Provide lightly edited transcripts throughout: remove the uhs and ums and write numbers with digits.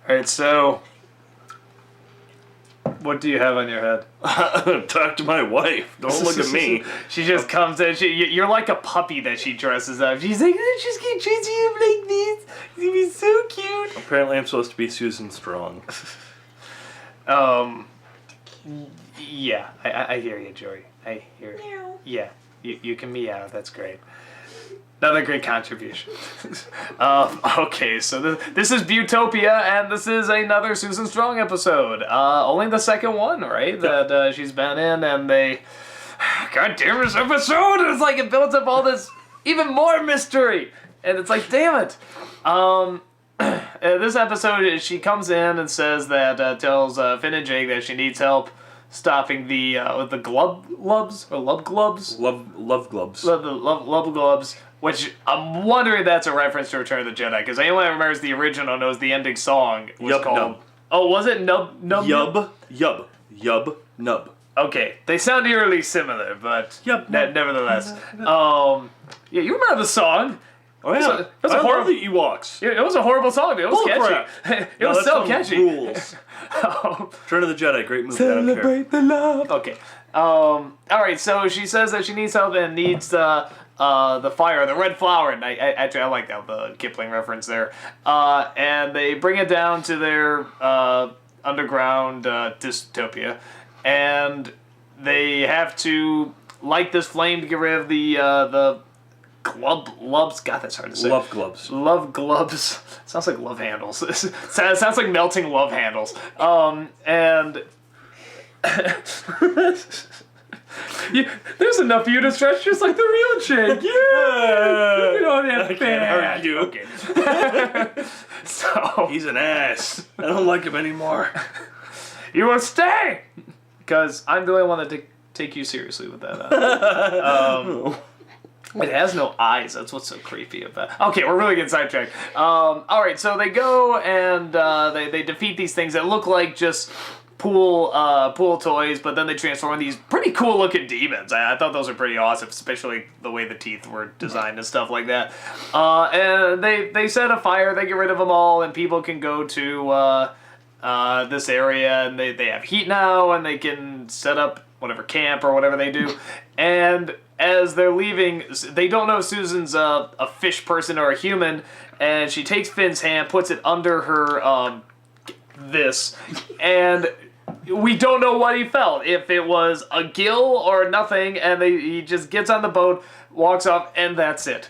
Alright, so what do you have on your head? Talk to my wife. Don't look at me. She just comes in. You're like a puppy that she dresses up. She's like, let's just get dressed up like this. It's gonna be so cute. Apparently I'm supposed to be Susan Strong. Yeah, I hear you, Jory. I hear you. Meow. Yeah, you can meow. That's great. Another great contribution. Okay, so this is Beautopia, and this is another Susan Strong episode. Only the second one, right? That she's been in, and they... God damn this episode! It's like it builds up all this even more mystery! And it's like, damn it! This episode, she comes in and says that, tells Finn and Jake that she needs help stopping the glubs, or lub glubs? Love gloves. Love glubs. Which, I'm wondering if that's a reference to Return of the Jedi, because anyone that remembers the original knows the ending song was Yub called... Nub. Oh, was it Nub? Yub Nub. Okay, they sound eerily similar, but Yub Nub. nevertheless. Yeah, you remember the song. Oh yeah, it was a I horrible- love the Ewoks. It was a horrible song, but it was Bull catchy. crap. It was so catchy. Rules. Return of the Jedi, great movie. I don't care. the love. Okay. Alright, so she says that she needs help and needs the fire, the red flower, and I like that, the Kipling reference there. And they bring it down to their underground dystopia, and they have to light this flame to get rid of the glubs. God, that's hard to say. Love gloves. Love gloves. Sounds like love handles. Sounds like melting love handles. And there's enough for you to stretch just like the real chick. Yeah. You don't have I can't argue. Okay. So He's an ass. I don't like him anymore. you will stay because I'm the only one that take you seriously with that. It has no eyes. That's what's so creepy about it. Okay, we're really getting sidetracked. Alright, so they go and they defeat these things that look like just pool toys, but then they transform into these pretty cool looking demons. I thought those were pretty awesome, especially the way the teeth were designed and stuff like that. And they set a fire, they get rid of them all, and people can go to this area, and they have heat now, and they can set up whatever camp or whatever they do. And as they're leaving, they don't know if Susan's a fish person or a human, and she takes Finn's hand, puts it under her this, and we don't know what he felt, if it was a gill or nothing, and he just gets on the boat, walks off, and that's it.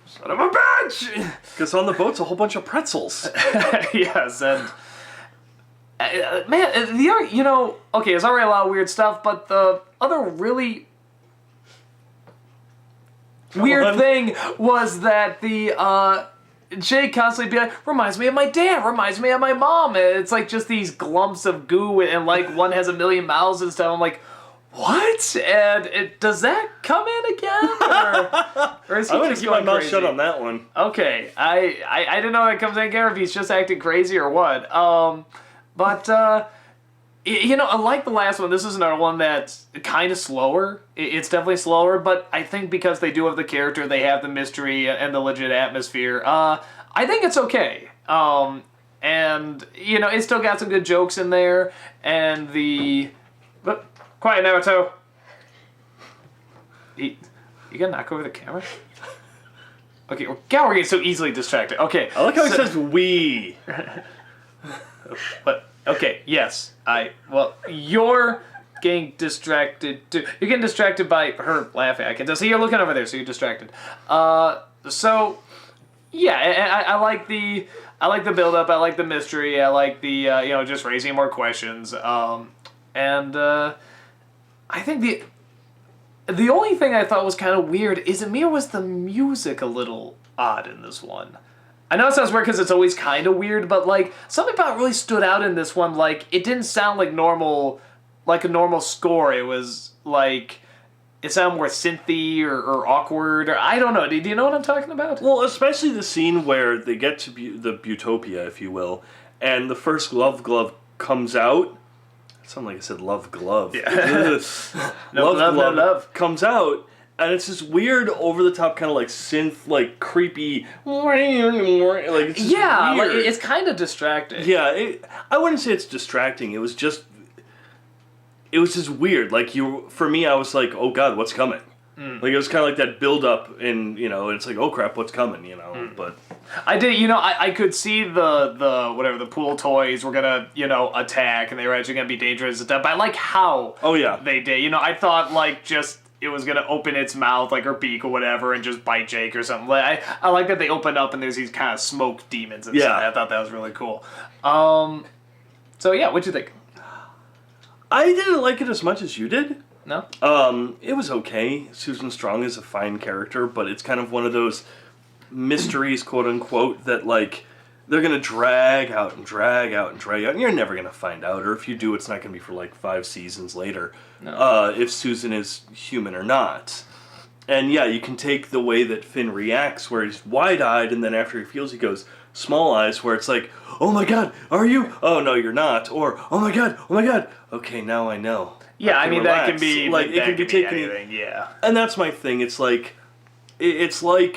Son of a bitch! Because on the boat's a whole bunch of pretzels. Yes, and man, okay, it's already a lot of weird stuff, but the other really weird thing was that the Jake constantly be like, reminds me of my dad, reminds me of my mom. And it's like just these glumps of goo, and like one has a million mouths and stuff. I'm like, what? And does that come in again? Or is he I'm gonna just keep my going mouth crazy? shut on that one. Okay, I didn't know that comes in again, or if he's just acting crazy or what. But unlike the last one, this is another one that's kind of slower. It's definitely slower, but I think because they do have the character, they have the mystery and the legit atmosphere, I think it's okay. And, it's still got some good jokes in there, and quiet, Naruto. You gonna knock over the camera? Okay, we're getting so easily distracted. Okay. I like how he says we. But, okay, yes. You're getting distracted too. You're getting distracted by her laughing. I can tell. See, you're looking over there, so you're distracted. So, yeah, I like the build-up. I like the mystery. I like the, just raising more questions. And I think the only thing I thought was kind of weird is was the music a little odd in this one. I know it sounds weird because it's always kind of weird, but, like, something about it really stood out in this one. Like, it didn't sound like a normal score. It was, like, it sounded more synthy or awkward, or I don't know. Do you know what I'm talking about? Well, especially the scene where they get to the Beautopia, if you will, and the first love glove comes out. It sounded like I said love glove. Yeah. Love glove love. comes out, And it's this weird, over-the-top kind of like synth, like creepy, like it's just Yeah, weird. like it's kind of distracting. Yeah, I wouldn't say it's distracting. It was just weird. Like for me, I was like, oh god, what's coming? Like it was kind of like that build-up, and it's like, oh crap, what's coming? But I did, I could see the pool toys were gonna, attack, and they were actually gonna be dangerous and stuff. But I like how they did. I thought like just it was gonna open its mouth, like her beak or whatever, and just bite Jake or something. Like I like that they open up and there's these kind of smoke demons inside. I thought that was really cool. So yeah, what'd you think? I didn't like it as much as you did. No? It was okay. Susan Strong is a fine character, but it's kind of one of those mysteries, quote unquote, that like they're gonna drag out and drag out and drag out, and you're never gonna find out, or if you do, it's not gonna be for like 5 seasons later, if Susan is human or not. And yeah, you can take the way that Finn reacts, where he's wide-eyed, and then after he feels, he goes small eyes, where it's like, oh my god, are you? Oh no, you're not. Or oh my god, okay, now I know. Yeah, I mean, relax. that can be like it can be taken anything, yeah. And that's my thing. It's like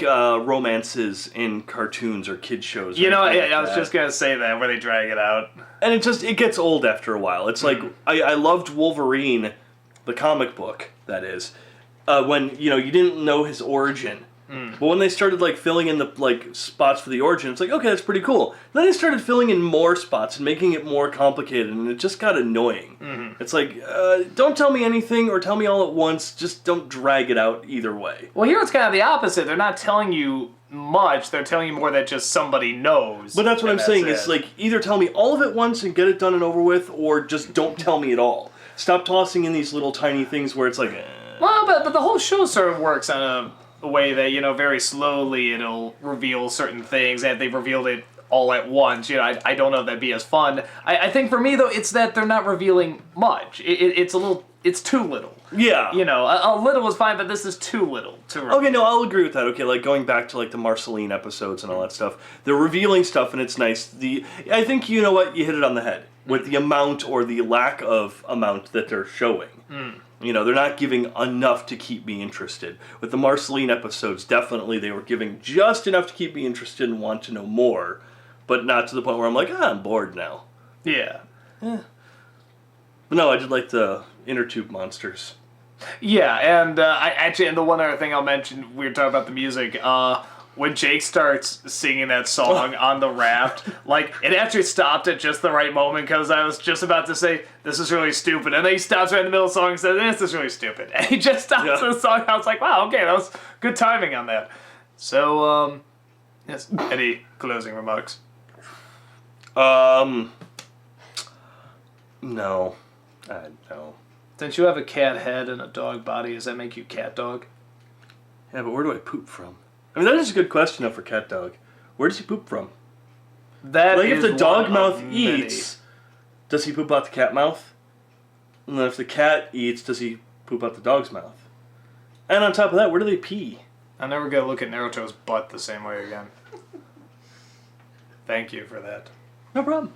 romances in cartoons or kid shows. I was just gonna say that where they drag it out, and it gets old after a while. It's like I loved Wolverine, the comic book that is, when you didn't know his origin. But when they started like filling in the like spots for the origin, it's like, okay, that's pretty cool. Then they started filling in more spots and making it more complicated, and it just got annoying. It's like, don't tell me anything or tell me all at once. Just don't drag it out either way. Well, here it's kind of the opposite. They're not telling you much. They're telling you more that just somebody knows. But that's what I'm saying. It's like, either tell me all of it once and get it done and over with, or just don't tell me at all. Stop tossing in these little tiny things where it's like, Well, but the whole show sort of works on a way that, very slowly it'll reveal certain things, and they've revealed it all at once. I don't know if that'd be as fun. I think for me, though, it's that they're not revealing much. It's too little. Yeah. A little is fine, but this is too little to reveal. Okay, no, I'll agree with that. Okay, like going back to like the Marceline episodes and all that stuff, they're revealing stuff and it's nice. I think you know what, you hit it on the head with the amount or the lack of amount that they're showing. They're not giving enough to keep me interested. With the Marceline episodes, definitely they were giving just enough to keep me interested and want to know more, but not to the point where I'm like, I'm bored now. Yeah. But no, I did like the inner tube monsters. Yeah, and and the one other thing I'll mention, we were talking about the music, when Jake starts singing that song on the raft, like, it actually stopped at just the right moment, because I was just about to say, this is really stupid, and then he stops right in the middle of the song and says, this is really stupid, and he just stops the song. I was like, wow, okay, that was good timing on that. So, yes, any closing remarks? No. No. Since you have a cat head and a dog body, does that make you cat dog? Yeah, but where do I poop from? I mean, that is a good question, though, for cat dog. Where does he poop from? That like, is if the dog mouth many. eats, does he poop out the cat mouth? And then if the cat eats, does he poop out the dog's mouth? And on top of that, where do they pee? I'm never going to look at Naruto's butt the same way again. Thank you for that. No problem.